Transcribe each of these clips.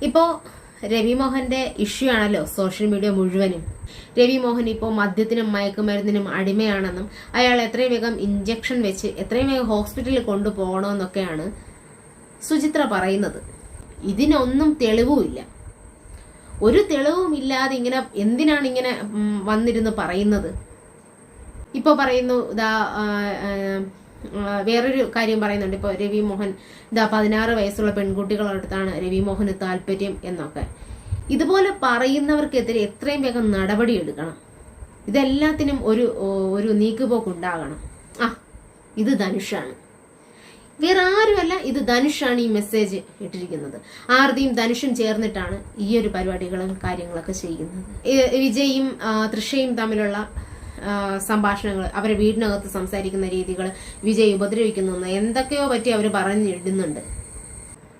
ഇപ്പോൾ രവി മോഹന്റെ ഇഷ്യൂ ആണല്ലോ social media മുഴുവനും. രവി മോഹൻ ഇപ്പോൾ മദ്യത്തിനും മയക്കുമരുന്നിനും അടിമയാണെന്നും അയാൾ എത്രയും വേഗം ഇഞ്ചക്ഷൻ വെച്ച് എത്രയും വേഗം ഹോസ്പിറ്റലിൽ കൊണ്ടുപോകണമെന്നൊക്കെയാണ് സുചിത്ര പറയുന്നത്. ഇതിനൊന്നും തെളിവുമില്ല. ഒരു തെളിവും ഇല്ലാതെ ഇങ്ങനെ എന്തിനാണ് ഇങ്ങനെ വന്നിരുന്ന് പറയുന്നത്? ഇപ്പൊ പറയുന്നു വേറൊരു കാര്യം പറയുന്നുണ്ട്. ഇപ്പോൾ രവി മോഹൻ 16 വയസ്സുള്ള പെൺകുട്ടികളടുത്താണ് രവി മോഹന് താല്പര്യം എന്നൊക്കെ. ഇതുപോലെ പറയുന്നവർക്കെതിരെ എത്രയും വേഗം നടപടി എടുക്കണം. ഇതെല്ലാത്തിനും ഒരു നീക്കുപോക്കുണ്ടാകണം. ഇത് ധനുഷാണ്, വേറെ ആരുമല്ല, ഇത് ധനുഷാണ് ഈ മെസ്സേജ് ഇട്ടിരിക്കുന്നത്. ആർതിയും ധനുഷും ചേർന്നിട്ടാണ് ഈ ഒരു പരിപാടികളും കാര്യങ്ങളൊക്കെ ചെയ്യുന്നത്. വിജയും തൃഷയും തമ്മിലുള്ള സംഭാഷണങ്ങൾ, അവരെ വീടിനകത്ത് സംസാരിക്കുന്ന രീതികൾ, വിജയ് ഉപദ്രവിക്കുന്നു എന്തൊക്കെയോ പറ്റി അവർ പറഞ്ഞിടുന്നുണ്ട്.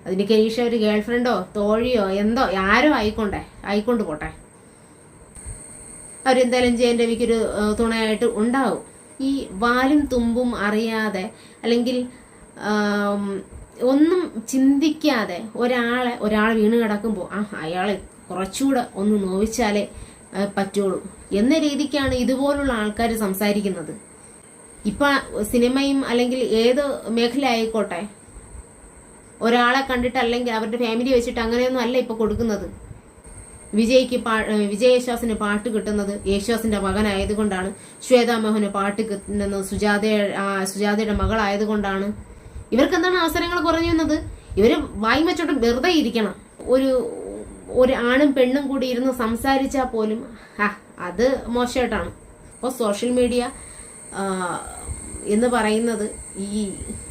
അതിന് കെനീഷ ഒരു ഗേൾഫ്രണ്ടോ തോഴിയോ എന്തോ ആരോ ആയിക്കൊണ്ട് പോട്ടെ, അവരെന്തായാലും ജയൻ രവിക്കൊരു തുണയായിട്ട് ഉണ്ടാവും. ഈ വാലും തുമ്പും അറിയാതെ അല്ലെങ്കിൽ ഒന്നും ചിന്തിക്കാതെ ഒരാൾ വീണ് കിടക്കുമ്പോൾ അയാളെ കുറച്ചുകൂടെ ഒന്ന് നോവിച്ചാലേ പറ്റുള്ളൂ എന്ന രീതിക്കാണ് ഇതുപോലുള്ള ആൾക്കാർ സംസാരിക്കുന്നത്. ഇപ്പൊ സിനിമയും അല്ലെങ്കിൽ ഏത് മേഖല ആയിക്കോട്ടെ, ഒരാളെ കണ്ടിട്ട് അല്ലെങ്കിൽ അവരുടെ ഫാമിലി വെച്ചിട്ട് അങ്ങനെയൊന്നും അല്ല ഇപ്പൊ കൊടുക്കുന്നത്. വിജയ് യേശുദാസിന് പാട്ട് കിട്ടുന്നത് യേശുദാസിന്റെ മകനായതുകൊണ്ടാണ്. ശ്വേതാ മോഹന് പാട്ട് കിട്ടുന്നത് സുജാതയുടെ മകളായതുകൊണ്ടാണ്. ഇവർക്ക് എന്താണ് അവസരങ്ങൾ കുറഞ്ഞു വന്നത്? ഇവര് വായി വെച്ചോട്ട് വെറുതെ ഇരിക്കണം. ഒരു ആണും പെണ്ണും കൂടി ഇരുന്ന് സംസാരിച്ചാൽ പോലും അത് മോശമായിട്ടാണ്. അപ്പോൾ സോഷ്യൽ മീഡിയ എന്ന് പറയുന്നത് ഈ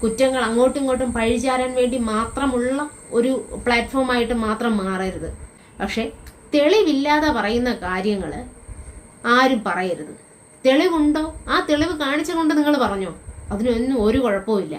കുറ്റങ്ങൾ അങ്ങോട്ടും ഇങ്ങോട്ടും പഴിചാരാൻ വേണ്ടി മാത്രമുള്ള ഒരു പ്ലാറ്റ്ഫോമായിട്ട് മാത്രം മാറരുത്. പക്ഷെ തെളിവില്ലാതെ പറയുന്ന കാര്യങ്ങൾ ആരും പറയരുത്. തെളിവുണ്ടോ? ആ തെളിവ് കാണിച്ചുകൊണ്ട് നിങ്ങൾ പറഞ്ഞോ, അതിനൊന്നും ഒരു കുഴപ്പമില്ല.